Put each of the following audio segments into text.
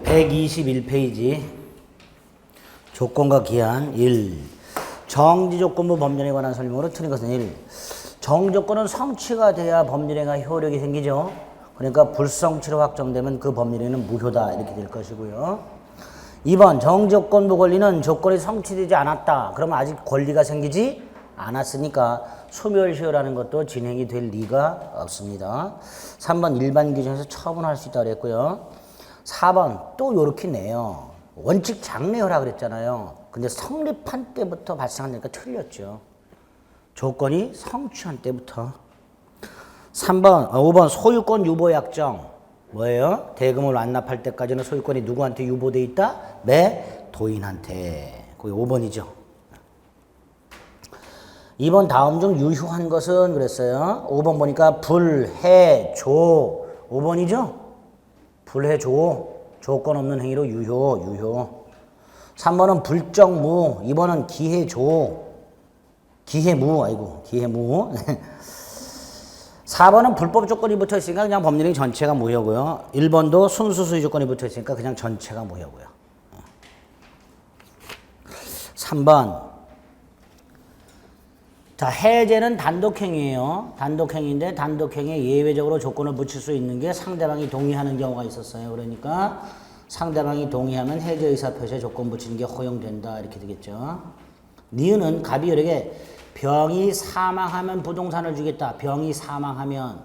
121페이지 조건과 기한 1. 정지조건부 법률에 관한 설명으로 틀린 것은 1. 정지조건은 성취가 돼야 법률행위 효력이 생기죠. 그러니까 불성취로 확정되면 그 법률행위는 무효다 이렇게 될 것이고요. 2번 정지조건부 권리는 조건이 성취되지 않았다. 그러면 아직 권리가 생기지 않았으니까 소멸시효라는 것도 진행이 될 리가 없습니다. 3번 일반 규정에서 처분할 수 있다고 그랬고요. 4번 또 요렇게 내요. 원칙 장래효라 그랬잖아요. 근데 성립한 때부터 발생하니까 틀렸죠. 조건이 성취한 때부터. 5번 소유권 유보 약정. 뭐예요? 대금을 완납할 때까지는 소유권이 누구한테 유보돼 있다? 매도인한테. 그게 5번이죠. 2번 다음 중 유효한 것은 그랬어요. 5번 보니까 불해조. 5번이죠? 불해조. 조건 없는 행위로 유효. 3번은 불정무. 2번은 기해조. 기해무. 4번은 불법 조건이 붙어 있으니까 그냥 법률행위 전체가 무효고요. 1번도 순수수의 조건이 붙어 있으니까 그냥 전체가 무효고요. 3번. 자, 해제는 단독행위예요. 단독행위인데 단독행위에 예외적으로 조건을 붙일 수 있는 게 상대방이 동의하는 경우가 있었어요. 그러니까 상대방이 동의하면 해제 의사 표시에 조건 붙이는 게 허용된다 이렇게 되겠죠. 니은은 갑이열에게 병이 사망하면 부동산을 주겠다. 병이 사망하면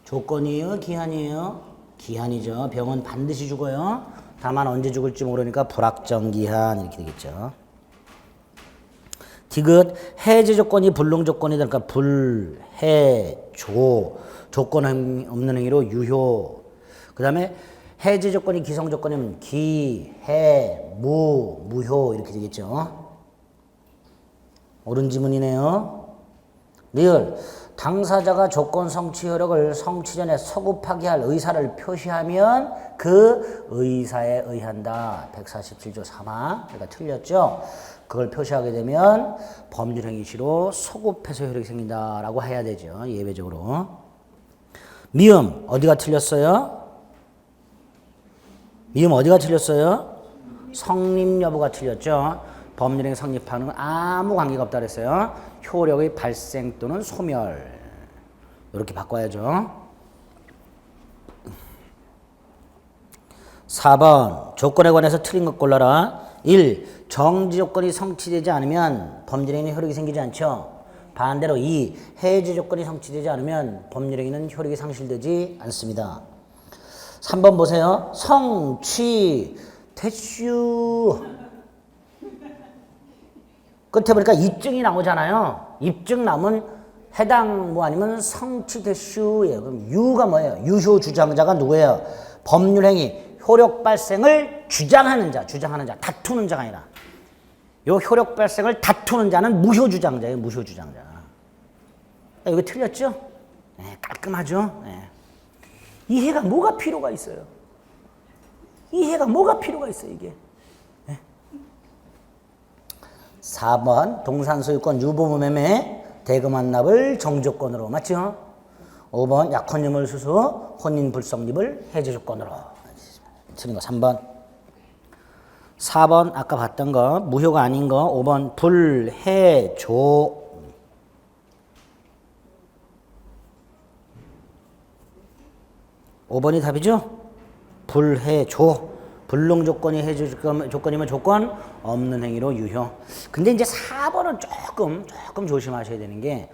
조건이에요? 기한이에요? 기한이죠. 병은 반드시 죽어요. 다만 언제 죽을지 모르니까 불확정 기한 이렇게 되겠죠. 디귿 해제 조건이 불능 조건이다. 그러니까 불해조 조건 없는 행위로 유효. 그 다음에 해제 조건이 기성 조건이면 기해무 무효 이렇게 되겠죠. 옳은 지문이네요. 리을 당사자가 조건 성취 효력을 성취 전에 서급하게 할 의사를 표시하면 그 의사에 의한다. 147조 3화. 그러니까 틀렸죠. 그걸 표시하게 되면 법률행위시로 소급해서 효력이 생긴다라고 해야 되죠. 예외적으로. 미음 어디가 틀렸어요? 미음 어디가 틀렸어요? 성립 여부가 틀렸죠. 법률행위 성립하는 건 아무 관계가 없다 그랬어요. 효력의 발생 또는 소멸. 이렇게 바꿔야죠. 4번 조건에 관해서 틀린 것 골라라. 1. 정지 조건이 성취되지 않으면 법률행위는 효력이 생기지 않죠. 반대로 2. 해제 조건이 성취되지 않으면 법률행위는 효력이 상실되지 않습니다. 3번 보세요. 성취 대슈 끝에 보니까 입증이 나오잖아요. 입증 나오면 해당 뭐 아니면 성취 대슈예요. 그럼 유가 뭐예요? 유효 주장자가 누구예요? 법률행위 효력 발생을 주장하는 자, 다투는 자가 아니라 요 효력 발생을 다투는 자는 무효 주장자예요. 무효 주장자. 이거 틀렸죠? 네, 깔끔하죠? 네. 이해가 뭐가 필요가 있어요? 이해가 뭐가 필요가 있어요, 이게? 네. 4번 동산소유권 유보매매 대금 완납을 정조건으로 맞죠? 5번 약혼유물 수수 혼인 불성립을 해제 조건으로. 틀린 거 3번. 4번 아까 봤던 거 무효가 아닌 거 5번 불해조. 5번이 답이죠? 불해조. 불능 조건이 해제 조건이면 조건 없는 행위로 유효. 근데 이제 4번은 조금 조심하셔야 되는 게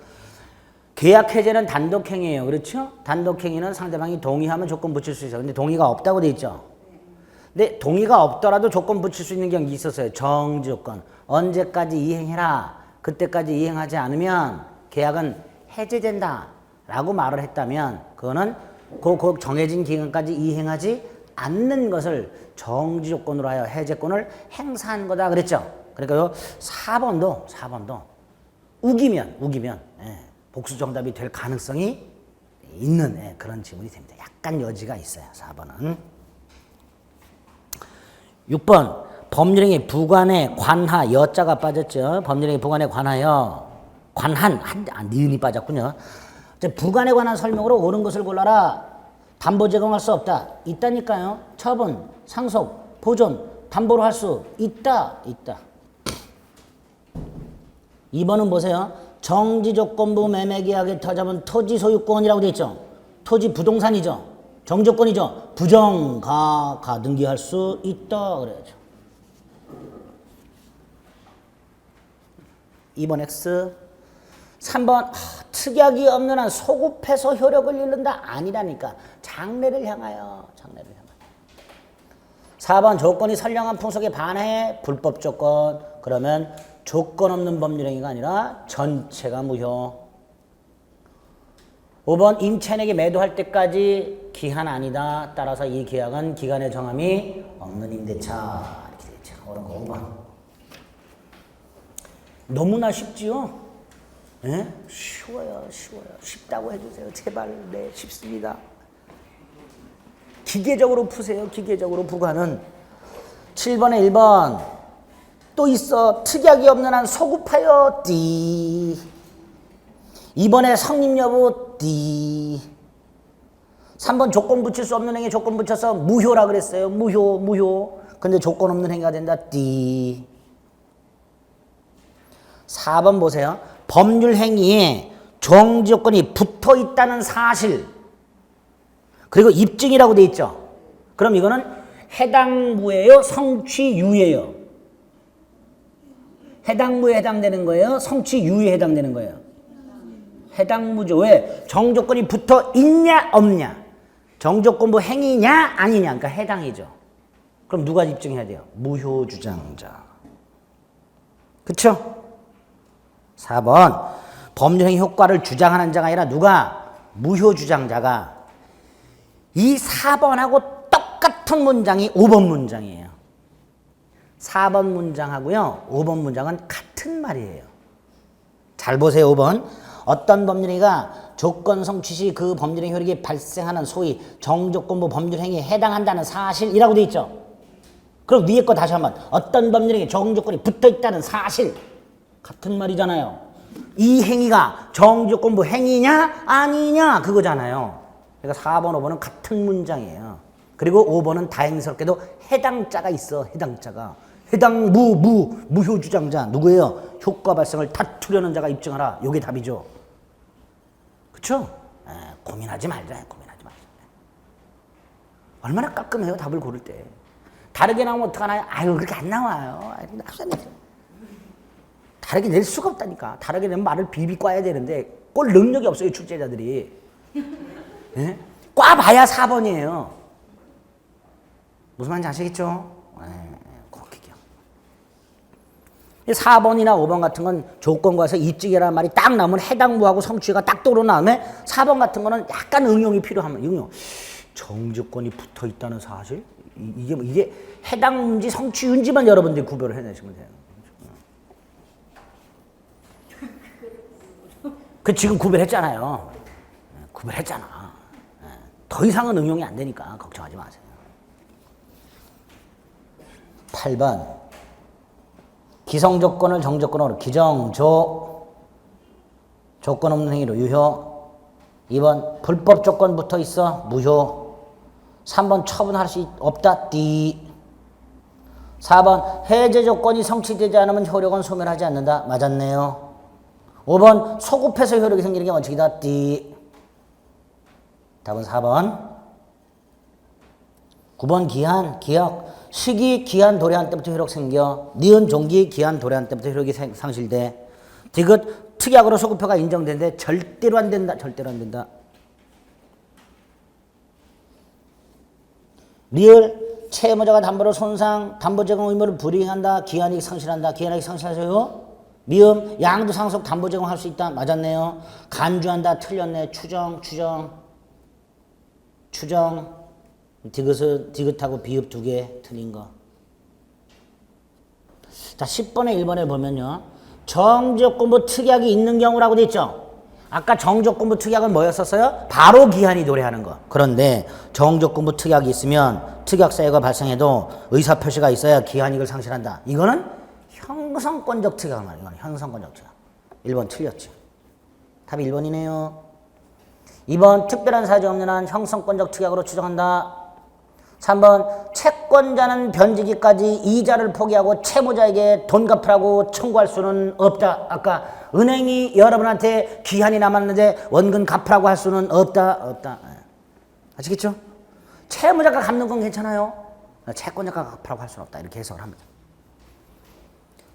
계약 해제는 단독 행위예요. 그렇죠? 단독 행위는 상대방이 동의하면 조건 붙일 수 있어요. 근데 동의가 없다고 돼 있죠? 근데 동의가 없더라도 조건 붙일 수 있는 경우 있었어요. 정지 조건. 언제까지 이행해라. 그때까지 이행하지 않으면 계약은 해제된다. 라고 말을 했다면 그거는 그 정해진 기간까지 이행하지 않는 것을 정지 조건으로 하여 해제권을 행사한 거다 그랬죠. 그러니까 4번도 우기면 복수 정답이 될 가능성이 있는 그런 지문이 됩니다. 약간 여지가 있어요. 4번은. 6번 법률행위 부관에 관하 여자가 빠졌죠. 법률행위 부관에 관하여 관한 니은이 빠졌군요. 부관에 관한 설명으로 옳은 것을 골라라. 담보 제공할 수 없다. 있다니까요. 처분, 상속, 보존, 담보로 할 수 있다. 2번은 보세요. 정지조건부 매매계약에 터잡은 토지 소유권이라고 되어 있죠. 토지 부동산이죠. 정조건이죠. 부정가 가등기할 수 있다 그래야죠. 2번 X. 3번 특약이 없는 한 소급해서 효력을 잃는다. 아니라니까. 장래를 향하여. 4번 조건이 선량한 풍속에 반해 불법 조건. 그러면 조건 없는 법률행위가 아니라 전체가 무효. 5번 임차인에게 매도할 때까지 기한 아니다. 따라서 이 계약은 기간의 정함이 없는 임대차. 이렇게 되죠. 그런 거 5번. 너무나 쉽지요? 예? 쉬워요. 쉽다고 해주세요. 제발. 네, 쉽습니다. 기계적으로 푸세요. 기계적으로 부과는. 7번에 1번. 또 있어. 특약이 없는 한 소급하여 띠. 2번에 성립 여부 띠. 3번 조건 붙일 수 없는 행위 조건 붙여서 무효라 그랬어요. 무효. 근데 조건 없는 행위가 된다. 띠. 4번 보세요. 법률 행위에 정지 조건이 붙어 있다는 사실. 그리고 입증이라고 돼 있죠. 그럼 이거는 해당무예요? 성취유예요? 해당무에 해당되는 거예요? 성취유에 해당되는 거예요? 해당무죠. 왜? 정조건이 붙어 있냐 없냐? 정조건부 행위냐 아니냐? 그러니까 해당이죠. 그럼 누가 입증해야 돼요? 무효주장자. 그쵸? 4번 법률행위 효과를 주장하는 자가 아니라 누가? 무효주장자가. 이 4번하고 똑같은 문장이 5번 문장이에요. 4번 문장하고요 5번 문장은 같은 말이에요. 잘 보세요. 5번. 어떤 법률행위가 조건 성취 시 그 법률행위 효력이 발생하는 소위 정조건부 법률행위에 해당한다는 사실이라고 돼 있죠. 그럼 위에 거 다시 한번. 어떤 법률행위에 정조건이 붙어있다는 사실. 같은 말이잖아요. 이 행위가 정조건부 행위냐 아니냐 그거잖아요. 그러니까 4번 5번은 같은 문장이에요. 그리고 5번은 다행스럽게도 해당자가 있어. 해당자가. 무효주장자 누구예요? 효과 발생을 다투려는 자가 입증하라. 이게 답이죠. 그쵸? 고민하지 말자. 얼마나 깔끔해요. 답을 고를 때. 다르게 나오면 어떡하나요? 아유 그렇게 안 나와요. 다르게 낼 수가 없다니까. 다르게 내면 말을 비비 꽈야 되는데 꼴 능력이 없어요. 출제자들이. 예? 꽈봐야 4번이에요. 무슨 말인지 아시겠죠? 그렇게 4번이나 5번 같은 건 조건과에서 입증이라는 말이 딱 나오면 해당무하고 성취가 딱 떠오른 다음에 4번 같은 거는 약간 응용이 필요하면 응용. 정조건이 붙어 있다는 사실? 이게 해당문지 성취인지만 여러분들이 구별을 해내시면 돼요. 그 지금 구별했잖아요. 구별했잖아. 더 이상은 응용이 안 되니까 걱정하지 마세요. 8번. 기성조건을 정조건으로 기정조. 조건 없는 행위로 유효. 2번 불법 조건 붙어 있어 무효. 3번 처분할 수 없다 띠. 4번 해제 조건이 성취되지 않으면 효력은 소멸하지 않는다. 맞았네요. 5번 소급해서 효력이 생기는 게 원칙이다. 띠. 답은 4번. 9번 기한, 기억. 시기, 기한, 도래한 때부터 효력 생겨. 니은, 종기, 기한, 도래한 때부터 효력이 상실돼. 디귿, 특약으로 소급효가 인정되는데 절대로 안 된다. 절대로 안 된다. 리을, 채무자가 담보로 손상, 담보 제공 의무를 불이행한다. 기한이 상실한다. 기한이 상실하세요. 미음, 양도 상속 담보 제공할 수 있다. 맞았네요. 간주한다. 틀렸네. 추정. 디귿하고 비읍 2개 틀린 거. 자, 10번에 1번에 보면요. 정조건부 특약이 있는 경우라고 돼 있죠. 아까 정조건부 특약은 뭐였었어요? 바로 기한이 도래하는 거. 그런데 정조건부 특약이 있으면 특약 사유가 발생해도 의사표시가 있어야 기한이익을 상실한다. 이거는 형성권적 특약 말이에요. 이거는 형성권적 특약. 1번 틀렸죠. 답이 1번이네요. 2번 특별한 사정이 없는 한 형성권적 특약으로 추정한다. 3번 채권자는 변제기까지 이자를 포기하고 채무자에게 돈 갚으라고 청구할 수는 없다. 아까 은행이 여러분한테 기한이 남았는데 원금 갚으라고 할 수는 없다. 아시겠죠? 채무자가 갚는 건 괜찮아요. 채권자가 갚으라고 할 수는 없다. 이렇게 해석을 합니다.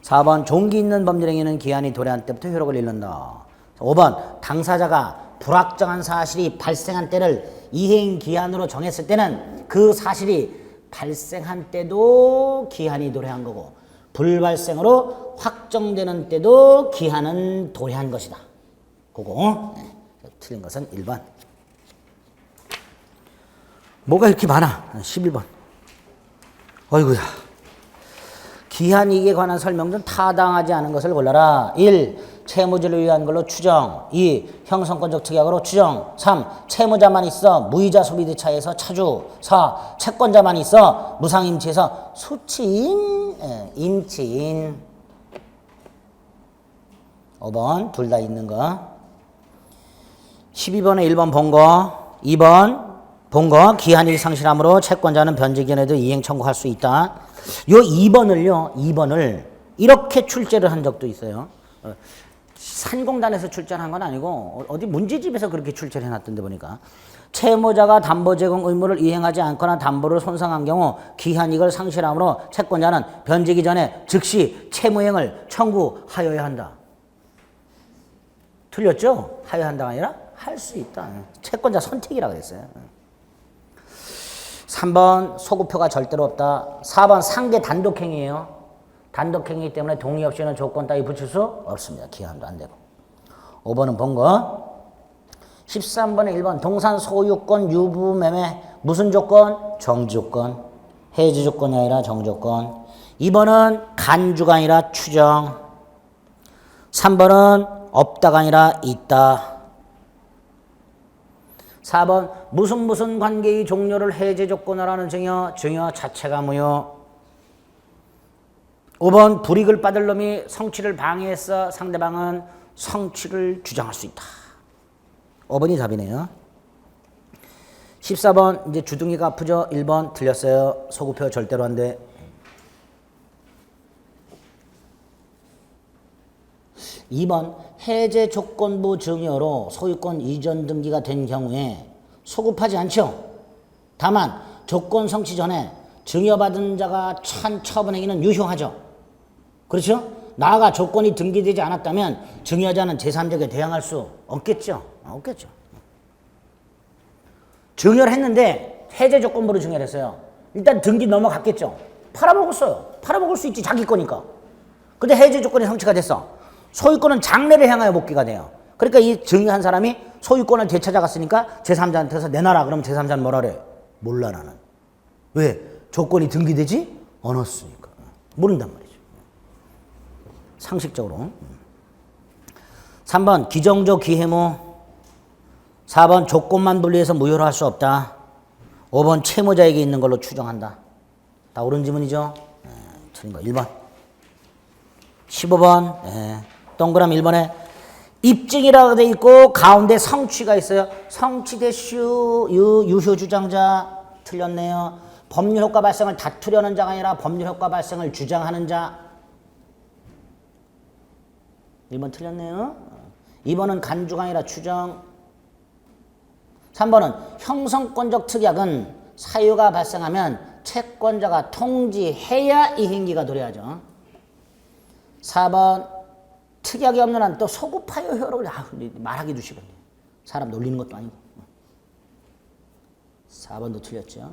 4번 종기 있는 법률행위는 기한이 도래한 때부터 효력을 잃는다. 5번 당사자가 불확정한 사실이 발생한 때를 이행기한으로 정했을 때는 그 사실이 발생한 때도 기한이 도래한 거고 불발생으로 확정되는 때도 기한은 도래한 것이다. 그거 틀린 것은 1번. 뭐가 이렇게 많아? 11번. 어이구야. 기한이익에 관한 설명 중 타당하지 않은 것을 골라라. 1. 채무지를 위한 걸로 추정. 2. 형성권적 특약으로 추정. 3. 채무자만 있어 무이자 소비대차에서 차주. 4. 채권자만 있어 무상임치에서 수치인, 임치인. 5번 둘 다 있는 거. 12번에 1번 본 거. 2번 본 거. 기한이익 상실함으로 채권자는 변제기한에도 이행 청구할 수 있다. 요 2번을 이렇게 출제를 한 적도 있어요. 산공단에서 출제한 건 아니고 어디 문제집에서 그렇게 출제를 해놨던데 보니까 채무자가 담보 제공 의무를 이행하지 않거나 담보를 손상한 경우 기한이익을 상실함으로 채권자는 변제기 전에 즉시 채무행을 청구하여야 한다. 틀렸죠? 하여야 한다가 아니라 할 수 있다. 채권자 선택이라고 그랬어요. 3번 소급표가 절대로 없다. 4번 상대 단독행위예요. 단독행위 때문에 동의 없이는 조건 따위 붙일 수 없습니다. 기한도 안 되고. 5번은 본 거. 13번에 1번 동산 소유권 유부매매 무슨 조건? 정지조건. 해지 조건이 아니라 정조건. 2번은 간주가 아니라 추정. 3번은 없다가 아니라 있다. 4번 무슨 관계의 종료를 해제 조건으로 하는 증여 자체가 무효. 5번 불이익을 받을 놈이 성취를 방해해서 상대방은 성취를 주장할 수 있다. 5번이 답이네요. 14번 이제 주둥이가 아프죠? 1번 틀렸어요. 소급표 절대로 안 돼. 2번 해제 조건부 증여로 소유권 이전 등기가 된 경우에 소급하지 않죠. 다만 조건 성취 전에 증여받은 자가 찬 처분행위는 유효하죠. 그렇죠? 나아가 조건이 등기되지 않았다면 증여자는 제3자에게 대항할 수 없겠죠. 없겠죠. 증여를 했는데 해제 조건부로 증여를 했어요. 일단 등기 넘어갔겠죠. 팔아먹었어요. 팔아먹을 수 있지. 자기 거니까. 근데 해제 조건이 성취가 됐어. 소유권은 장래를 향하여 복귀가 돼요. 그러니까 이 증여한 사람이 소유권을 되찾아갔으니까 제3자한테서 내놔라. 그러면 제3자는 뭐라 그래? 몰라 나는. 왜? 조건이 등기되지 않았으니까. 모른단 말이에요. 상식적으로. 3번 기정조 기해무. 4번 조건만 분리해서 무효로 할 수 없다. 5번 채무자에게 있는 걸로 추정한다. 다 옳은 지문이죠? 틀린 거 1번. 15번 동그라미 1번에 입증이라고 돼 있고 가운데 성취가 있어요. 성취대슈 유효 주장자 틀렸네요. 법률효과 발생을 다투려는 자가 아니라 법률효과 발생을 주장하는 자. 1번 틀렸네요. 2번은 간주가 아니라 추정. 3번은 형성권적 특약은 사유가 발생하면 채권자가 통지해야 이 행위가 도래하죠. 4번 특약이 없는 한 또 소급하여 효력을 말하기도 싫은데 사람 놀리는 것도 아니고. 4번도 틀렸죠.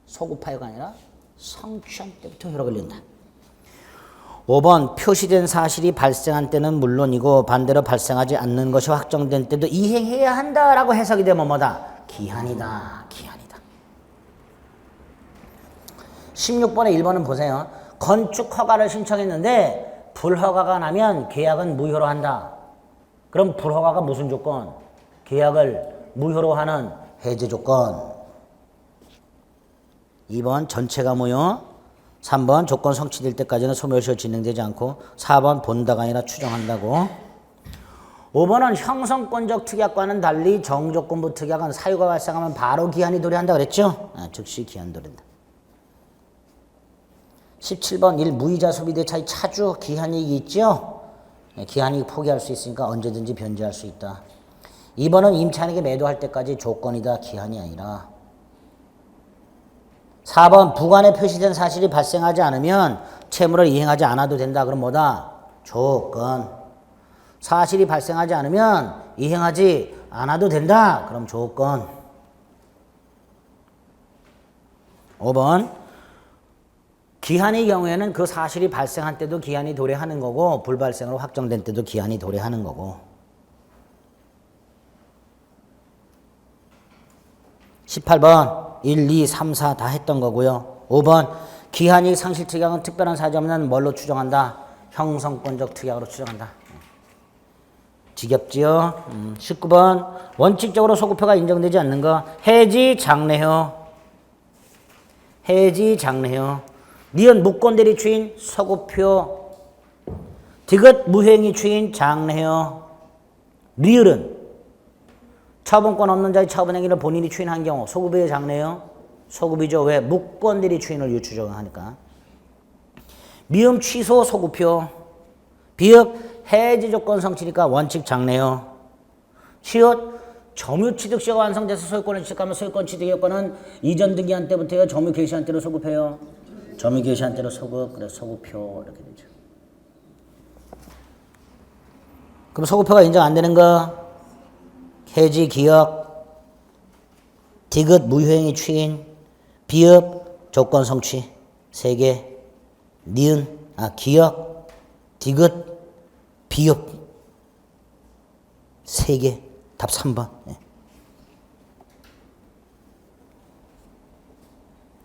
소급하여가 아니라 성취한 때부터 효력을 잃는다. 5번 표시된 사실이 발생한 때는 물론이고 반대로 발생하지 않는 것이 확정된 때도 이행해야 한다라고 해석이 되면 뭐다? 기한이다. 기한이다. 16번에 1번은 보세요. 건축 허가를 신청했는데 불허가가 나면 계약은 무효로 한다. 그럼 불허가가 무슨 조건? 계약을 무효로 하는 해제 조건. 2번 전체가 무효. 3번 조건 성취될 때까지는 소멸시효 진행되지 않고 4번 본다가 아니라 추정한다고. 5번은 형성권적 특약과는 달리 정조건부 특약은 사유가 발생하면 바로 기한이 도래한다 그랬죠? 즉시 기한 도래한다. 17번 1. 무이자 소비대 차이 차주 기한이익이 있죠? 기한이익 포기할 수 있으니까 언제든지 변제할 수 있다. 2번은 임차인에게 매도할 때까지 조건이다. 기한이 아니라. 4번 부관에 표시된 사실이 발생하지 않으면 채무를 이행하지 않아도 된다. 그럼 뭐다? 조건. 사실이 발생하지 않으면 이행하지 않아도 된다. 그럼 조건. 5번 기한의 경우에는 그 사실이 발생한 때도 기한이 도래하는 거고 불발생으로 확정된 때도 기한이 도래하는 거고. 18번 1, 2, 3, 4 다 했던 거고요. 5번 기한이익 상실 특약은 특별한 사정 없는 뭘로 추정한다? 형성권적 특약으로 추정한다. 지겹지요? 19번 원칙적으로 소급표가 인정되지 않는 거 해지 장래효. 해지 장래효. 니은 무권대리 추인 소급표. 디귿 무행위 추인 장래효. 리을은 처분권 없는 자의 처분 행위를 본인이 추인한 경우 소급의 장래효. 소급이죠. 왜? 무권대리 추인을 유추적하니까. 미음 취소 소급표. 비읍 해지 조건 성취니까 원칙 장래효. 시옷 점유 취득 시효가 완성돼서 소유권을 취득하면 소유권 취득 여건은 이전 등기한 때부터 점유 개시한 때로 소급해요. 점유 개시한 때로 소급. 그래서 소급표 이렇게 되죠. 그럼 소급표가 인정 안 되는 거 해지 기억, 디귿 무효행위 추인, 비읍 조건 성취 3개, 니은 기억, 디귿 비읍 3개. 답 3번.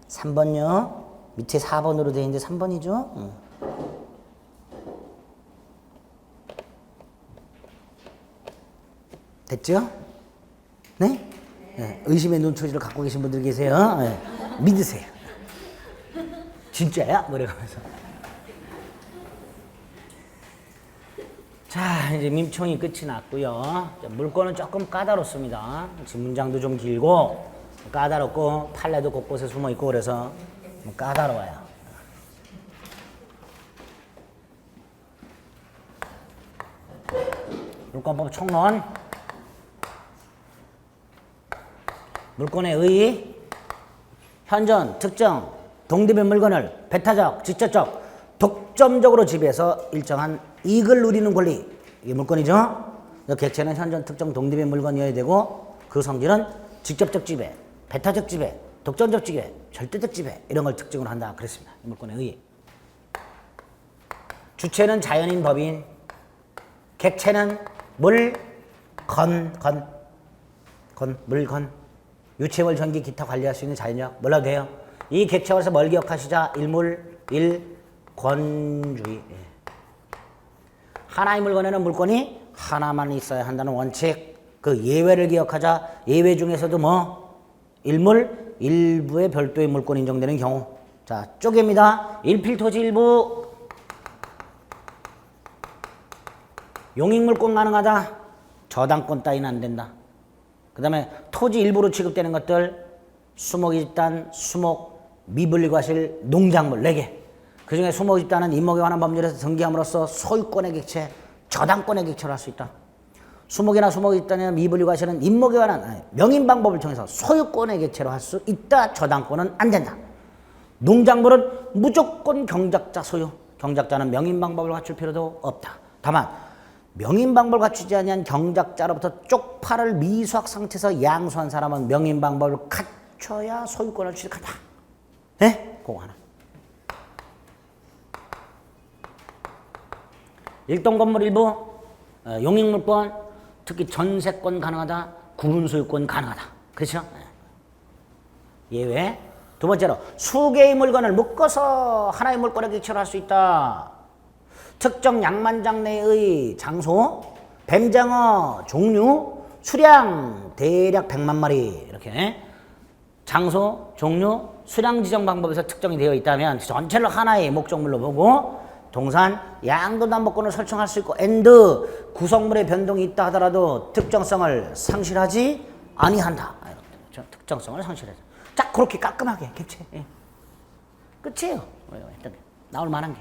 3번요. 밑에 4번으로 되어 있는데 3번이죠. 됐죠? 네? 네. 의심의 눈초리를 갖고 계신 분들 계세요. 네. 믿으세요. 진짜야? 뭐래가면서. 자, 이제 민총이 끝이 났고요. 물건은 조금 까다롭습니다. 지금 문장도 좀 길고 까다롭고 판례도 곳곳에 숨어 있고 그래서 까다로워요. 물건법 총론. 물건의 의, 현존, 특정, 동급의 물건을 배타적, 직접적, 독점적으로 지배해서 일정한 이익을 누리는 권리. 이게 물건이죠. 객체는 현존, 특정, 동급의 물건이어야 되고 그 성질은 직접적 지배, 배타적 지배, 독점적 지배, 절대적 지배 이런 걸 특징으로 한다. 그랬습니다. 이 물건의 의. 주체는 자연인 법인, 객체는 물건, 물건. 유체물 전기 기타 관리할 수 있는 자연력 몰라도 돼요. 이 객체에서 뭘 기억하시자? 일물, 일권주의. 하나의 물건에는 물건이 하나만 있어야 한다는 원칙. 그 예외를 기억하자. 예외 중에서도 일물, 일부의 별도의 물건이 인정되는 경우. 자, 쪼개입니다. 일필토지 일부. 용익물권 가능하다. 저당권 따위는 안 된다. 그 다음에 토지 일부로 취급되는 것들 수목집단, 수목, 미분리과실, 농작물 4개. 그 중에 수목집단은 임목에 관한 법률에서 등기함으로써 소유권의 객체, 저당권의 객체로 할 수 있다. 수목이나 수목집단이나 미분리과실은 임목에 관한 명인방법을 통해서 소유권의 객체로 할 수 있다. 저당권은 안 된다. 농작물은 무조건 경작자 소유. 경작자는 명인방법을 갖출 필요도 없다. 다만 명인방법을 갖추지 아니한 경작자로부터 쪽파를 미수학 상태에서 양수한 사람은 명인방법을 갖춰야 소유권을 취득한다. 네? 그거 하나. 일동건물 일부, 용익물권, 특히 전세권 가능하다, 구분소유권 가능하다. 그렇죠? 예외. 두 번째로 수개의 물건을 묶어서 하나의 물건에 객체로 할 수 있다. 특정 양만장 내의 장소, 뱀장어 종류, 수량 대략 100만 마리 이렇게 장소, 종류, 수량 지정 방법에서 특정이 되어 있다면 전체를 하나의 목적물로 보고 동산 양도담보권을 설정할 수 있고 and 구성물의 변동이 있다 하더라도 특정성을 상실하지 아니한다. 특정성을 상실하지. 자, 그렇게 깔끔하게 객체. 예. 끝이에요. 나올 만한 게.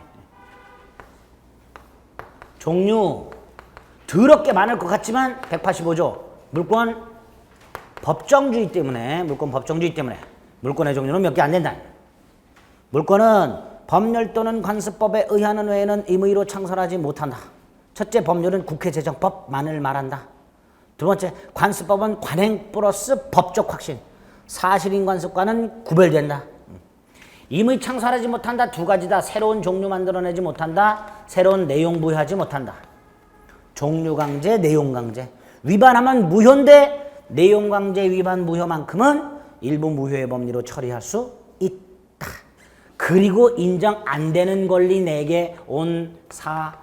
종류 더럽게 많을 것 같지만 185조 물권 법정주의 때문에 물권의 종류는 몇 개 안 된다. 물권은 법률 또는 관습법에 의하는 외에는 임의로 창설하지 못한다. 첫째, 법률은 국회재정법만을 말한다. 두 번째, 관습법은 관행 플러스 법적 확신, 사실인 관습과는 구별된다. 임의 창설하지 못한다. 두 가지다. 새로운 종류 만들어내지 못한다. 새로운 내용 부여하지 못한다. 종류 강제, 내용 강제. 위반하면 무효인데 내용 강제 위반 무효만큼은 일부 무효의 법리로 처리할 수 있다. 그리고 인정 안 되는 권리 4개 온사사공.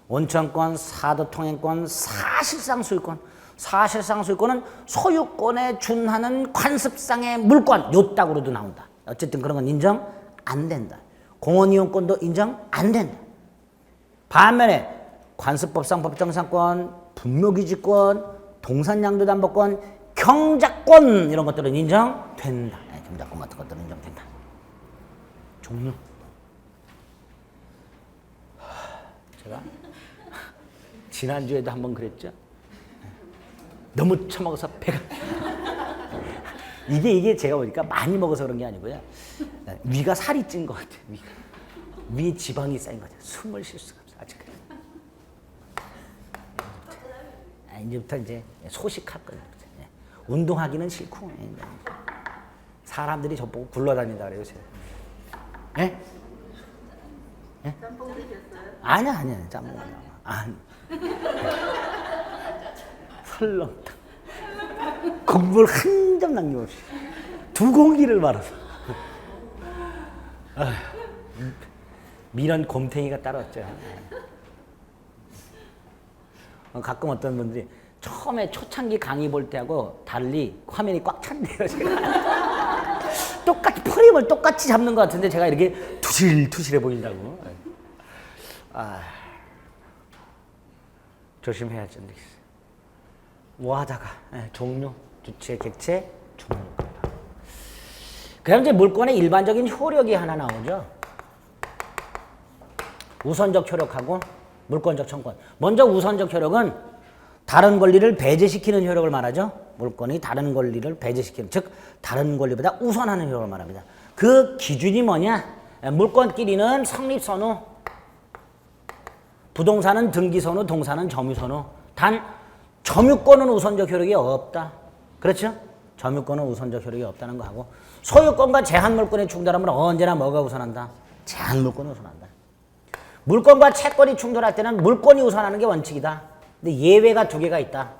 온천권, 사도통행권, 사실상 소유권. 사실상 소유권은 소유권에 준하는 관습상의 물권. 요 따구로도 나온다. 어쨌든 그런 건 인정 안 된다. 공원이용권도 인정 안 된다. 반면에 관습법상 법정상권, 분묘기지권, 동산양도담보권, 경작권 이런 것들은 인정된다. 경작권 같은 것들은 인정된다. 종류. 제가 지난주에도 한번 그랬죠. 너무 처먹어서 배가 이게 제가 보니까 많이 먹어서 그런 게 아니고요. 위가 살이 찐 것 같아요. 위에 지방이 쌓인 것 같아요. 숨을 쉴 수가 없어요. 아직까지. 이제부터 이제 소식할 거예요. 운동하기는 싫고 사람들이 저보고 굴러다닌다 그래요. 예? 예? 짬뽕 드셨어요? 아니야 짬뽕 아니. 설렁탕. 국물 한 점 남김없이 2공기를 말아서. 미련 곰탱이가 따로 없죠. 가끔 어떤 분들이 처음에 초창기 강의 볼 때하고 달리 화면이 꽉 찼네요. 제가. 똑같이 프레임을 똑같이 잡는 것 같은데 제가 이렇게 투실투실해 보인다고. 조심해야죠. 뭐 하다가 종류, 주체, 객체, 종류. 그 다음 이제 물권의 일반적인 효력이 하나 나오죠. 우선적 효력하고 물권적 청권. 먼저 우선적 효력은 다른 권리를 배제시키는 효력을 말하죠. 물권이 다른 권리를 배제시키는, 즉 다른 권리보다 우선하는 효력을 말합니다. 그 기준이 뭐냐? 물권끼리는 성립선우, 부동산은 등기선우, 동산은 점유선우. 단 점유권은 우선적 효력이 없다. 그렇죠? 점유권은 우선적 효력이 없다는 거 하고, 소유권과 제한물권의 충돌하면 언제나 뭐가 우선한다? 제한물권이 우선한다. 물권과 채권이 충돌할 때는 물권이 우선하는 게 원칙이다. 근데 예외가 2개가 있다.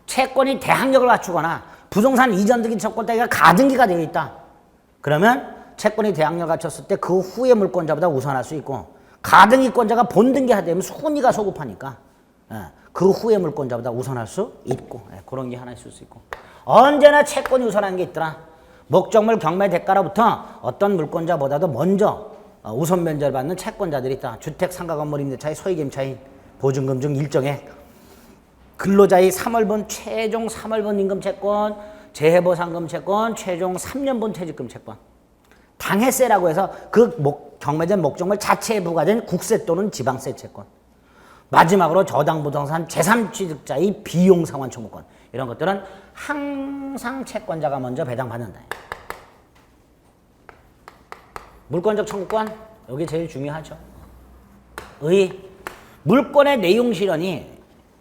채권이 대항력을 갖추거나 부동산 이전 등기 채권 따위가 가등기가 되어 있다. 그러면 채권이 대항력을 갖췄을 때 그 후에 물권자보다 우선할 수 있고, 가등기권자가 본등기하되면 순위가 소급하니까 그 후에 물권자보다 우선할 수 있고, 그런 게 하나 있을 수 있고, 언제나 채권이 우선하는 게 있더라. 목적물 경매 대가로부터 어떤 물권자보다도 먼저 우선 면제를 받는 채권자들이 있다. 주택, 상가, 건물, 임대차의 소액임차인, 보증금 중 일정액, 근로자의 3월분 최종 3월분 임금채권, 재해보상금 채권, 최종 3년분 퇴직금 채권, 당해세라고 해서 그 경매된 목적물 자체에 부과된 국세 또는 지방세 채권, 마지막으로 저당부동산 제3취득자의 비용상환 청구권, 이런 것들은 항상 채권자가 먼저 배당받는다. 물권적 청구권, 여기 제일 중요하죠. 물권의 내용 실현이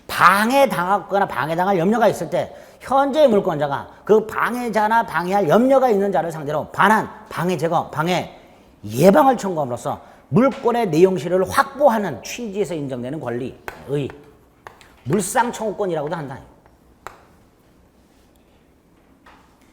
방해당하거나 방해당할 염려가 있을 때 현재의 물권자가 그 방해자나 방해할 염려가 있는 자를 상대로 반환, 방해 제거, 방해 예방을 청구함으로써 물권의 내용 실현을 확보하는 취지에서 인정되는 권리의 물상 청구권이라고도 한다.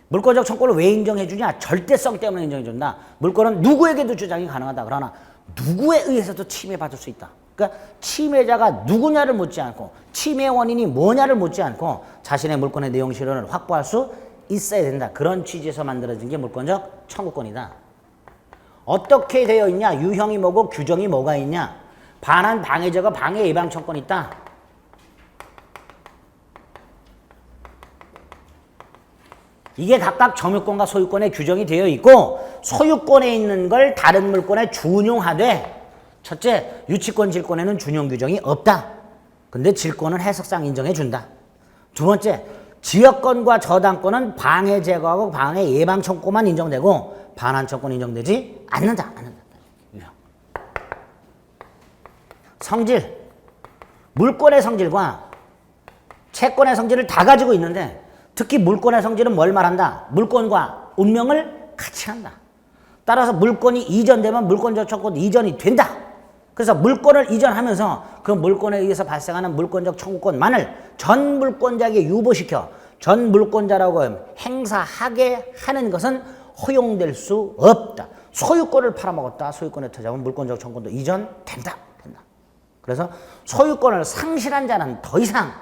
물권적 청구권을 왜 인정해 주냐? 절대성 때문에 인정해 준다. 물권은 누구에게도 주장이 가능하다. 그러나 누구에 의해서도 침해받을 수 있다. 그러니까 침해자가 누구냐를 묻지 않고 침해 원인이 뭐냐를 묻지 않고 자신의 물권의 내용 실현을 확보할 수 있어야 된다. 그런 취지에서 만들어진 게 물권적 청구권이다. 어떻게 되어 있냐? 유형이 뭐고 규정이 뭐가 있냐? 반환, 방해 제거, 방해 예방 청구권이 있다. 이게 각각 점유권과 소유권에 규정이 되어 있고 소유권에 있는 걸 다른 물권에 준용하되 첫째, 유치권, 질권에는 준용 규정이 없다. 근데 질권은 해석상 인정해 준다. 두 번째, 지역권과 저당권은 방해 제거하고 방해 예방 청구권만 인정되고 반환 청구권 인정되지 않는다. 성질, 물권의 성질과 채권의 성질을 다 가지고 있는데 특히 물권의 성질은 뭘 말한다? 물권과 운명을 같이 한다. 따라서 물권이 이전되면 물권적 청구권 이전이 된다. 그래서 물권을 이전하면서 그 물권에 의해서 발생하는 물권적 청구권만을 전 물권자에게 유보시켜 전 물권자라고 행사하게 하는 것은 허용될 수 없다. 소유권을 팔아먹었다. 소유권에 터잡으면 물권적 청구권도 이전된다. 그래서 소유권을 상실한 자는 더 이상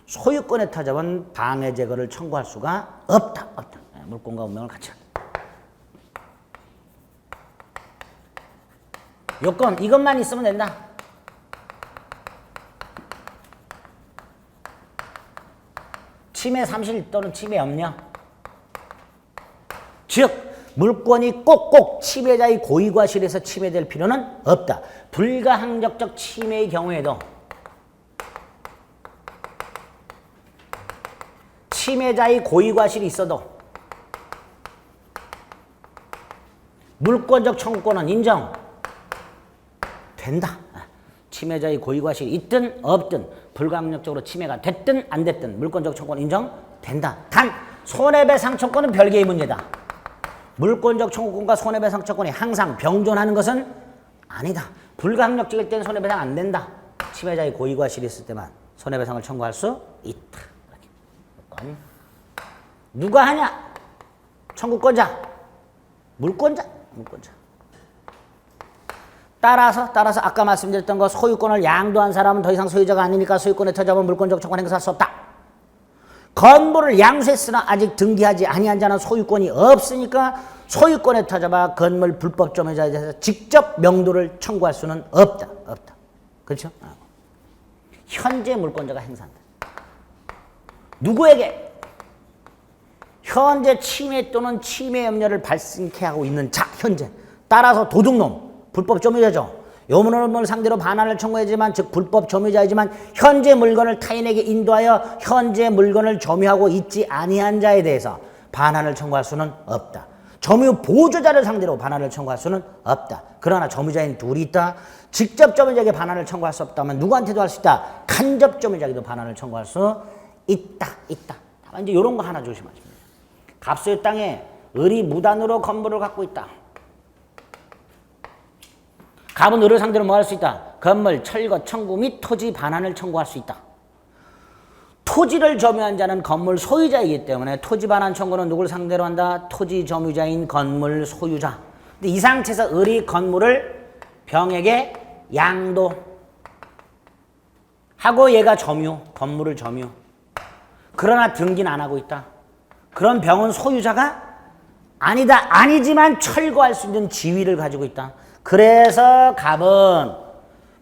소유권에 터잡은 방해 제거를 청구할 수가 없다. 물권과 운명을 같이 한다. 요건 이것만 있으면 된다. 침해 삼실 또는 침해 염려. 즉 물권이 꼭꼭 침해자의 고의과실에서 침해될 필요는 없다. 불가항력적 침해의 경우에도 침해자의 고의과실이 있어도 물권적 청구권은 인정된다. 침해자의 고의과실이 있든 없든 불가항력적으로 침해가 됐든 안 됐든 물권적 청구권 인정된다. 단 손해배상 청구권은 별개의 문제다. 물권적 청구권과 손해배상 청구권이 항상 병존하는 것은 아니다. 불가항력적일 때는 손해배상 안 된다. 침해자의 고의과실이 있을 때만 손해배상을 청구할 수 있다. 누가 하냐? 청구권자, 물권자. 따라서 아까 말씀드렸던 거 소유권을 양도한 사람은 더 이상 소유자가 아니니까 소유권에 터잡은 물권적 청구권 행사할 수 없다. 건물을 양수했으나 아직 등기하지 아니한 자는 소유권이 없으니까 소유권에 터잡아 건물 불법 점유자에 대해서 직접 명도를 청구할 수는 없다. 그렇죠? 현재 물권자가 행사한다. 누구에게? 현재 침해 또는 침해 염려를 발생케 하고 있는 자, 현재. 따라서 도둑놈, 불법 점유자죠. 요물을 상대로 반환을 청구하지만 즉 불법 점유자이지만 현재 물건을 타인에게 인도하여 현재 물건을 점유하고 있지 아니한 자에 대해서 반환을 청구할 수는 없다. 점유 보조자를 상대로 반환을 청구할 수는 없다. 그러나 점유자인 둘이 있다. 직접 점유자에게 반환을 청구할 수 없다면 누구한테도 할 수 있다. 간접 점유자에게도 반환을 청구할 수 있다. 이제 이런 거 하나 조심하십니다. 갑소유 땅에 을이 무단으로 건물을 갖고 있다. 갑은 을을 상대로 뭐 할 수 있다? 건물, 철거, 청구 및 토지 반환을 청구할 수 있다. 토지를 점유한 자는 건물 소유자이기 때문에 토지 반환 청구는 누굴 상대로 한다? 토지 점유자인 건물 소유자. 근데 이 상태에서 을이 건물을 병에게 양도하고 얘가 점유, 건물을 점유. 그러나 등기는 안 하고 있다. 그런 병은 소유자가 아니다. 아니지만 철거할 수 있는 지위를 가지고 있다. 그래서 갑은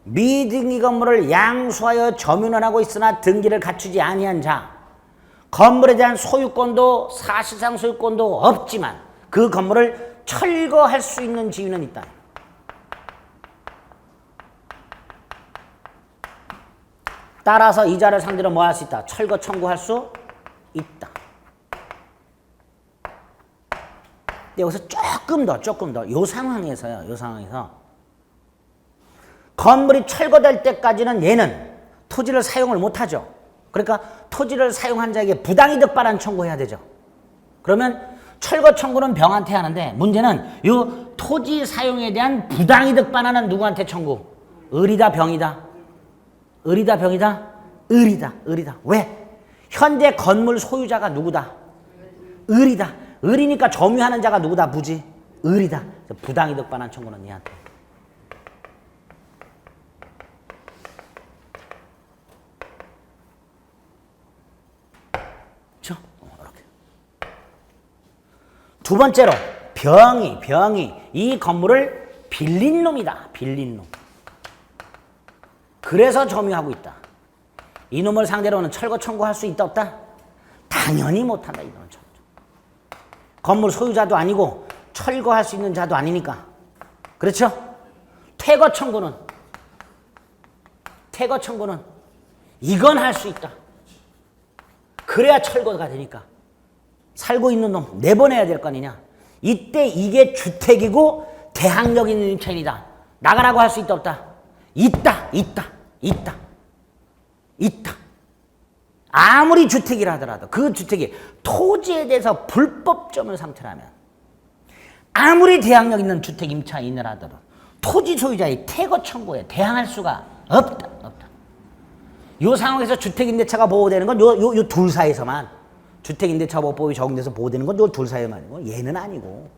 미등기 건물을 양수하여 점유는 하고 있으나 등기를 갖추지 아니한 자, 건물에 대한 소유권도 사실상 소유권도 없지만 그 건물을 철거할 수 있는 지위는 있다. 따라서 이 자를 상대로 뭐 할 수 있다? 철거 청구할 수 있다. 여기서 조금 더 요 상황에서 건물이 철거될 때까지는 얘는 토지를 사용을 못하죠. 그러니까 토지를 사용한 자에게 부당이득 반환 청구해야 되죠. 그러면 철거 청구는 병한테 하는데 문제는 이 토지 사용에 대한 부당이득 반환은 누구한테 청구? 을이다 병이다? 을이다 병이다? 을이다. 왜? 현재 건물 소유자가 누구다? 을이다. 을이니까 점유하는 자가 누구다? 부지? 을이다. 부당이득 반환 청구는 얘한테. 그렇죠? 이렇게. 두 번째로 병이 이 건물을 빌린 놈이다. 빌린 놈. 그래서 점유하고 있다. 이놈을 상대로는 철거 청구할 수 있다 없다? 당연히 못한다. 이놈은 건물 소유자도 아니고 철거할 수 있는 자도 아니니까. 그렇죠? 퇴거 청구는 이건 할 수 있다. 그래야 철거가 되니까. 살고 있는 놈 내보내야 될 거 아니냐. 이때 이게 주택이고 대항력 있는 임차인이다. 나가라고 할 수 있다 없다? 있다. 아무리 주택이라 하더라도 그 주택이 토지에 대해서 불법 점유 상태라면, 아무리 대항력 있는 주택 임차인이라 하더라도 토지 소유자의 퇴거 청구에 대항할 수가 없다. 이 상황에서 주택임대차가 보호되는 건 요 둘 사이에서만, 주택임대차 보호법이 적용돼서 보호되는 건 요 둘 사이에만이고 얘는 아니고.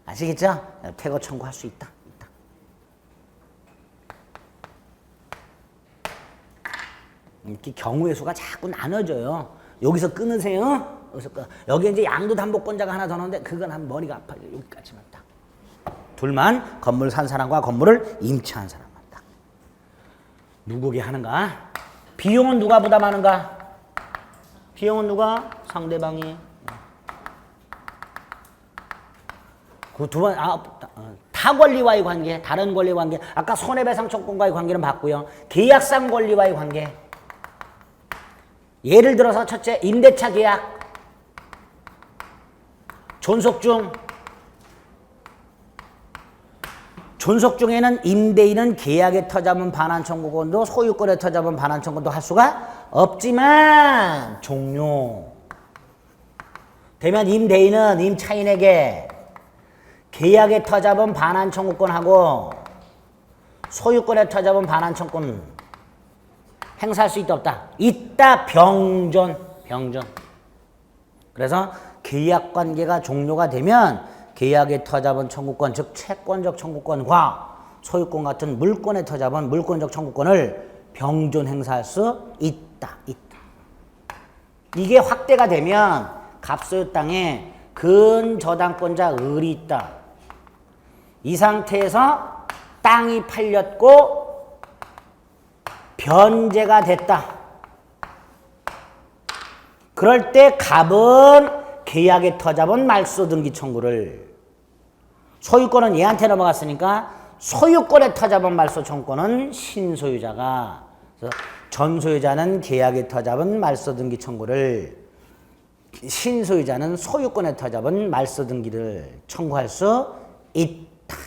아시겠죠? 퇴거 청구할 수 있다. 이렇게 경우의 수가 자꾸 나눠져요. 여기서 끊으세요. 여기 이제 양도담보권자가 하나 더 나오는데 그건 한 머리가 아파요. 여기까지만 딱. 둘만, 건물 산 사람과 건물을 임차한 사람만 딱. 누구게 하는가? 비용은 누가 부담하는가? 비용은 누가? 상대방이. 그 두 번, 타 권리와의 관계, 다른 권리와 관계. 아까 손해배상 청구권과의 관계는 봤고요. 계약상 권리와의 관계. 예를 들어서 첫째, 임대차 계약, 존속 중에는 임대인은 계약에 터잡은 반환 청구권도 소유권에 터잡은 반환 청구권도 할 수가 없지만 종료 되면 임대인은 임차인에게 계약에 터잡은 반환 청구권하고 소유권에 터잡은 반환 청구권 행사할 수 있다 없다? 있다. 병존. 그래서 계약관계가 종료가 되면 계약에 터잡은 청구권, 즉 채권적 청구권과 소유권 같은 물권에 터잡은 물권적 청구권을 병존 행사할 수 있다. 이게 확대가 되면 갑소유 땅에 근저당권자 을이 있다. 이 상태에서 땅이 팔렸고 변제가 됐다. 그럴 때 갑은 계약에 터잡은 말소 등기 청구를, 소유권은 얘한테 넘어갔으니까 소유권에 터잡은 말소 청구권은 신소유자가, 그래서 전소유자는 계약에 터잡은 말소 등기 청구를, 신소유자는 소유권에 터잡은 말소 등기를 청구할 수 있다.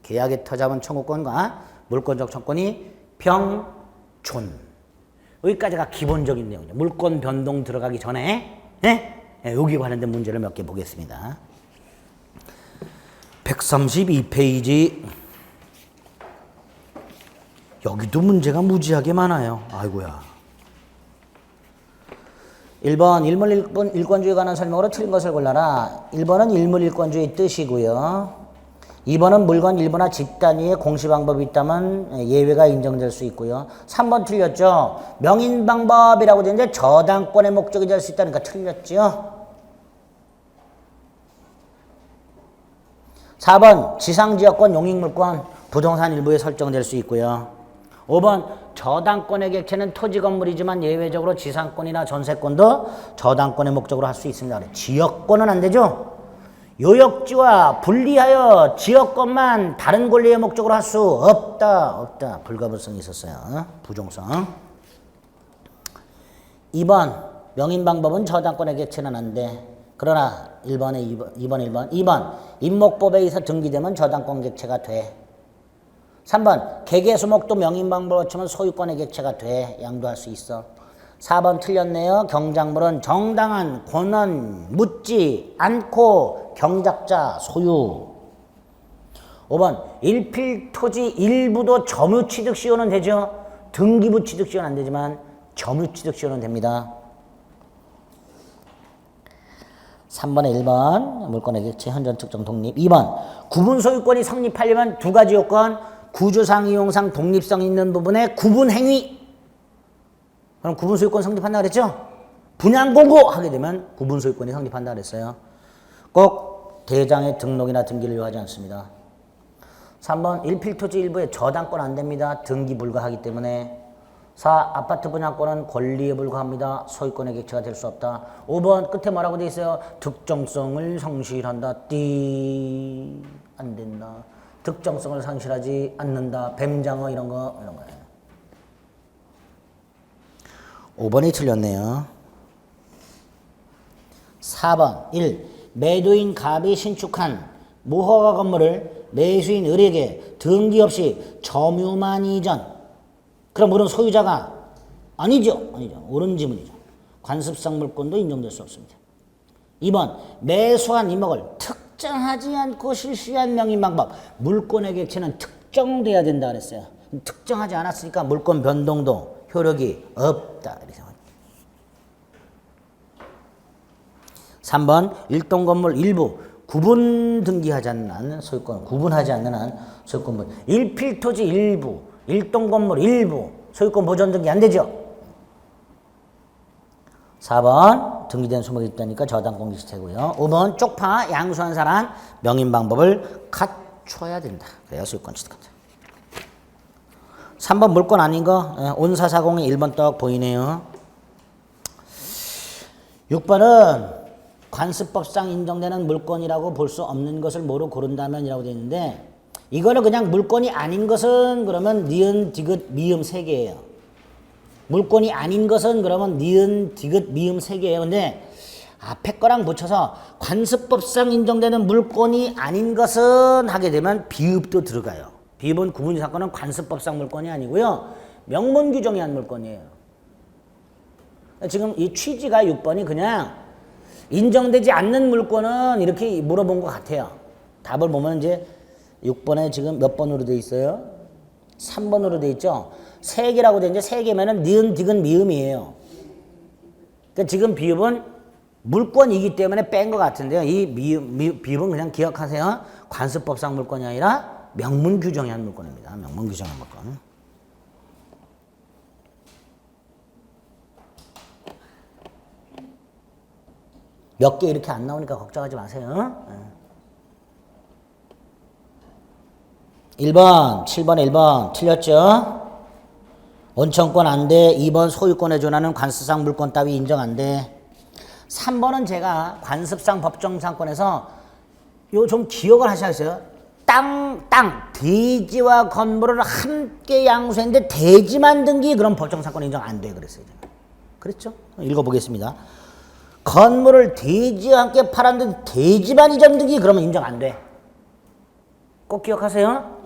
계약에 터잡은 청구권과 물권적 청구권이 병존. 여기까지가 기본적인 내용이죠. 물권 변동 들어가기 전에 여기 관련된 문제를 몇 개 보겠습니다. 132페이지. 여기도 문제가 무지하게 많아요. 아이고야. 1번 일물일권주의에 관한 설명으로 틀린 것을 골라라. 1번은 일물일권주의 뜻이고요. 2번은 물건 일부나 집단위의 공시방법이 있다면 예외가 인정될 수 있고요. 3번 틀렸죠. 명인방법이라고 되는데 저당권의 목적이 될 수 있다니까 틀렸죠. 4번 지상지역권 용익물권 부동산 일부에 설정될 수 있고요. 5번 저당권의 객체는 토지 건물이지만 예외적으로 지상권이나 전세권도 저당권의 목적으로 할 수 있습니다. 지역권은 안 되죠. 요역지와 분리하여 지역권만 다른 권리의 목적으로 할 수 없다. 불가분성이 있었어요. 부종성. 2번 명인방법은 저당권의 객체는 안 돼. 그러나 2번 임목법에 의해서 등기되면 저당권 객체가 돼. 3번 개개수목도 명인방법으로 치면 소유권의 객체가 돼. 양도할 수 있어. 4번 틀렸네요. 경작물은 정당한 권한 묻지 않고 경작자 소유. 5번 일필토지 일부도 점유취득시효는 되죠. 등기부 취득시효는 안 되지만 점유취득시효는 됩니다. 3번에 1번 물권의 객체 현전 특정 독립. 2번 구분소유권이 성립하려면 두 가지 요건, 구조상 이용상 독립성 있는 부분에 구분행위. 그럼 구분소유권 성립한다 그랬죠? 분양공고 하게 되면 구분소유권이 성립한다 그랬어요. 꼭 대장의 등록이나 등기를 요하지 않습니다. 3번 일필토지 일부의 저당권 안 됩니다. 등기 불가하기 때문에. 4. 아파트 분양권은 권리에 불과합니다. 소유권의 객체가 될 수 없다. 5번 끝에 뭐라고 돼 있어요? 특정성을 상실한다. 띠. 안 된다. 특정성을 상실하지 않는다. 뱀장어 이런 거예요. 5번이 틀렸네요. 4번 1. 매도인 갑이 신축한 무허가 건물을 매수인 을에게 등기 없이 점유만 이전. 그럼 물은 소유자가 아니죠. 옳은 지문이죠. 관습상 물권도 인정될 수 없습니다. 2번 매수한 이목을 특정하지 않고 실시한 명의 방법. 물권의 객체는 특정돼야 된다 그랬어요. 특정하지 않았으니까 물권 변동도 효력이 없다. 3번 일동 건물 일부 구분 등기하지 않는 한 소유권, 구분하지 않는 한 소유권, 일필토지 일부, 일동 건물 일부 소유권 보존 등기 안 되죠. 4번 등기된 수목이 있다니까 저당권 기시되고요. 5번 쪽파 양수한 사람 명인 방법을 갖춰야 된다. 그래야 소유권 취득한다. 3번 물권 아닌 거 온사사공의 1번 떡 보이네요. 6번은 관습법상 인정되는 물권이라고 볼 수 없는 것을 뭐로 고른다면이라고 되어 있는데 이거를 그냥 물권이 아닌 것은 그러면 니은, 디귿, 미음 3개예요. 물권이 아닌 것은 그러면 니은, 디귿, 미음 3개예요. 근데 앞에 거랑 붙여서 관습법상 인정되는 물권이 아닌 것은 하게 되면 비읍도 들어가요. 비읍은 구분이 사건은 관습법상 물권이 아니고요. 명문 규정이 한 물권이에요. 지금 이 취지가 6번이 그냥 인정되지 않는 물권은 이렇게 물어본 것 같아요. 답을 보면 이제 6번에 지금 몇 번으로 돼 있어요? 3번으로 돼 있죠? 3개라고 돼 있는데 3개면은 니은, 디귿, 미음이에요. 그러니까 지금 비읍은 물권이기 때문에 뺀 것 같은데요. 이 비읍은 그냥 기억하세요. 관습법상 물권이 아니라 명문 규정이 한 물권입니다. 명문 규정이 한 물권. 몇 개 이렇게 안 나오니까 걱정하지 마세요. 1번, 7번에 1번 틀렸죠? 원청권 안 돼. 2번 소유권에 준하는 관습상 물권 따위 인정 안 돼. 3번은 제가 관습상 법정상권에서 요 좀 기억을 하셔야겠어요. 땅, 대지와 건물을 함께 양수했는데 대지만 등기 그럼 법정상권 인정 안 돼 그랬어요. 그랬죠? 읽어보겠습니다. 건물을 대지와 함께 팔았는데 대지만 이전 등기 그러면 인정 안 돼. 꼭 기억하세요.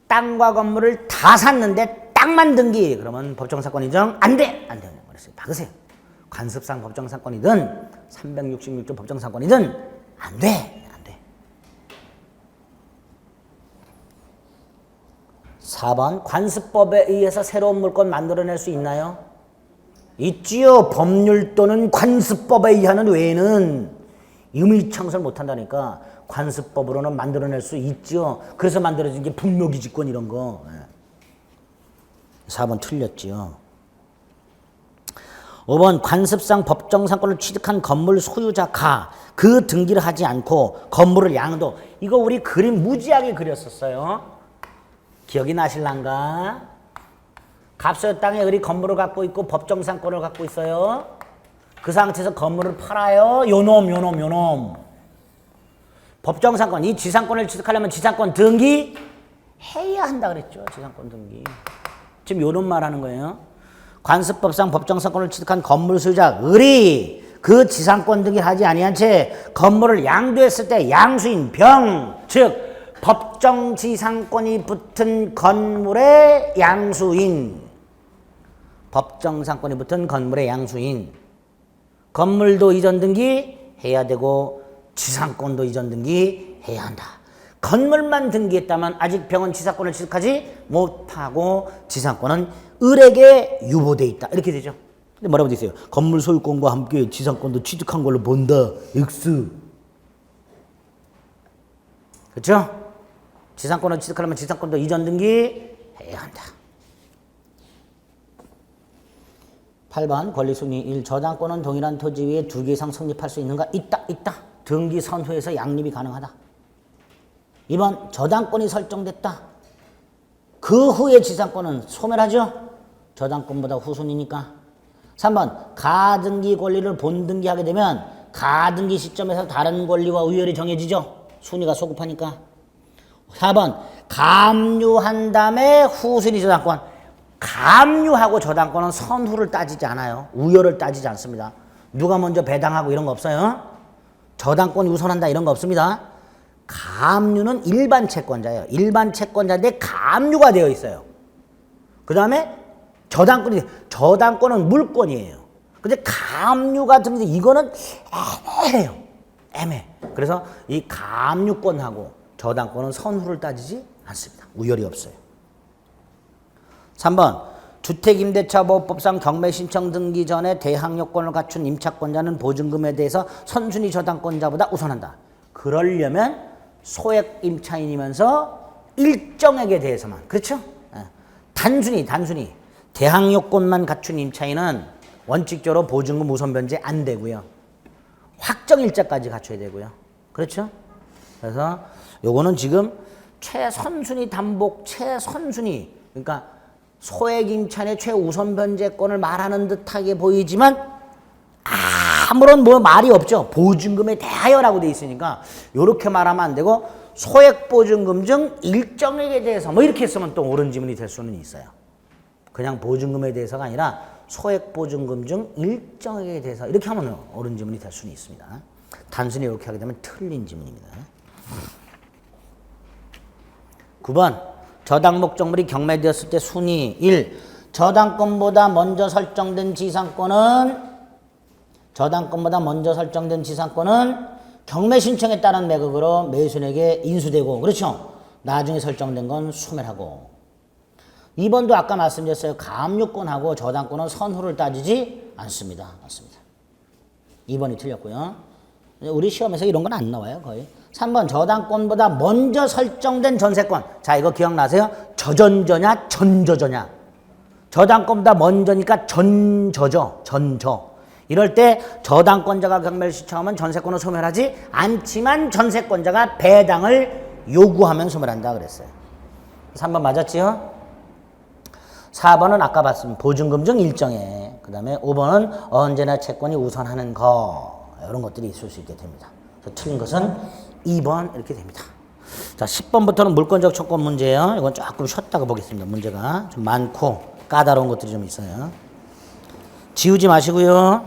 땅과 건물을 다 샀는데 땅만 등기 그러면 법정사건 인정 안 돼. 안 돼. 그랬어요. 박으세요. 관습상 법정사건이든 366조 법정사건이든 안 돼. 안 돼. 4번 관습법에 의해서 새로운 물권 만들어낼 수 있나요? 있지요. 법률 또는 관습법에 의하는 외에는 임의청설 못한다니까 관습법으로는 만들어낼 수 있지요. 그래서 만들어진 게 분묘기지권 이런 거. 4번 틀렸지요. 5번 관습상 법정상권을 취득한 건물 소유자가 그 등기를 하지 않고 건물을 양도. 이거 우리 그림 무지하게 그렸었어요. 기억이 나실란가? 갑소유 땅에 을이 건물을 갖고 있고 법정상권을 갖고 있어요. 그 상태에서 건물을 팔아요. 요놈. 법정상권, 이 지상권을 취득하려면 지상권 등기 해야 한다 그랬죠. 지상권 등기. 지금 요런 말 하는 거예요. 관습법상 법정상권을 취득한 건물 소유자 을이 그 지상권 등기 하지 아니한 채 건물을 양도했을 때 양수인 병, 즉 법정지상권이 붙은 건물의 양수인. 법정상권이 붙은 건물의 양수인. 건물도 이전 등기 해야 되고 지상권도 이전 등기 해야 한다. 건물만 등기했다면 아직 병은 지상권을 취득하지 못하고 지상권은 을에게 유보돼 있다. 이렇게 되죠. 근데 뭐라고 돼 있어요? 건물 소유권과 함께 지상권도 취득한 걸로 본다. X. 그렇죠? 지상권을 취득하려면 지상권도 이전 등기 해야 한다. 8번 권리순위 1. 저당권은 동일한 토지 위에 2개 이상 성립할 수 있는가? 있다. 등기 선후에서 양립이 가능하다. 2번 저당권이 설정됐다. 그 후에 지상권은 소멸하죠. 저당권보다 후순위니까. 3번 가등기 권리를 본등기하게 되면 가등기 시점에서 다른 권리와 우열이 정해지죠. 순위가 소급하니까. 4번 감류한 다음에 후순위 저당권. 감류하고 저당권은 선후를 따지지 않아요. 우열을 따지지 않습니다. 누가 먼저 배당하고 이런 거 없어요. 저당권이 우선한다 이런 거 없습니다. 감류는 일반 채권자예요. 일반 채권자인데 감류가 되어 있어요. 그 다음에 저당권은 물권이에요. 근데 감류가 들면서 이거는 애매해요. 애매해. 그래서 이 감류권하고 저당권은 선후를 따지지 않습니다. 우열이 없어요. 3번 주택임대차보호법상 경매신청 등기 전에 대항요건을 갖춘 임차권자는 보증금에 대해서 선순위 저당권자보다 우선한다. 그러려면 소액임차인이면서 일정액에 대해서만. 그렇죠? 단순히 대항요건만 갖춘 임차인은 원칙적으로 보증금 우선 변제 안 되고요. 확정일자까지 갖춰야 되고요. 그렇죠? 그래서 요거는 지금 최선순위 담복, 최선순위, 그러니까 소액임차인의 최우선 변제권을 말하는 듯하게 보이지만 아무런 말이 없죠. 보증금에 대하여라고 돼 있으니까 요렇게 말하면 안 되고 소액보증금 중 일정액에 대해서 이렇게 쓰면 또 옳은 지문이 될 수는 있어요. 그냥 보증금에 대해서가 아니라 소액보증금 중 일정액에 대해서 이렇게 하면 옳은 지문이 될 수는 있습니다. 단순히 이렇게 하게 되면 틀린 지문입니다. 9번 저당 목적물이 경매되었을 때 순위 1. 저당권보다 먼저 설정된 지상권은 경매 신청에 따른 매각으로 매수인에게 인수되고, 그렇죠? 나중에 설정된 건 소멸하고. 2번도 아까 말씀드렸어요. 감류권하고 저당권은 선후를 따지지 않습니다. 맞습니다. 2번이 틀렸고요. 우리 시험에서 이런 건 안 나와요, 거의. 3번 저당권보다 먼저 설정된 전세권. 자, 이거 기억나세요? 저전저냐 전저저냐. 저당권보다 먼저니까 전저죠. 전저. 이럴 때 저당권자가 경매를 신청하면 전세권은 소멸하지 않지만 전세권자가 배당을 요구하면 소멸한다 그랬어요. 3번 맞았지요? 4번은 아까 봤습니다. 보증금 중 일정에. 그 다음에 5번은 언제나 채권이 우선하는 거. 이런 것들이 있을 수 있게 됩니다. 틀린 것은 2번 이렇게 됩니다. 자, 10번부터는 물권적 채권 문제예요. 이건 조금 쉬었다가 보겠습니다. 문제가 좀 많고 까다로운 것들이 좀 있어요. 지우지 마시고요.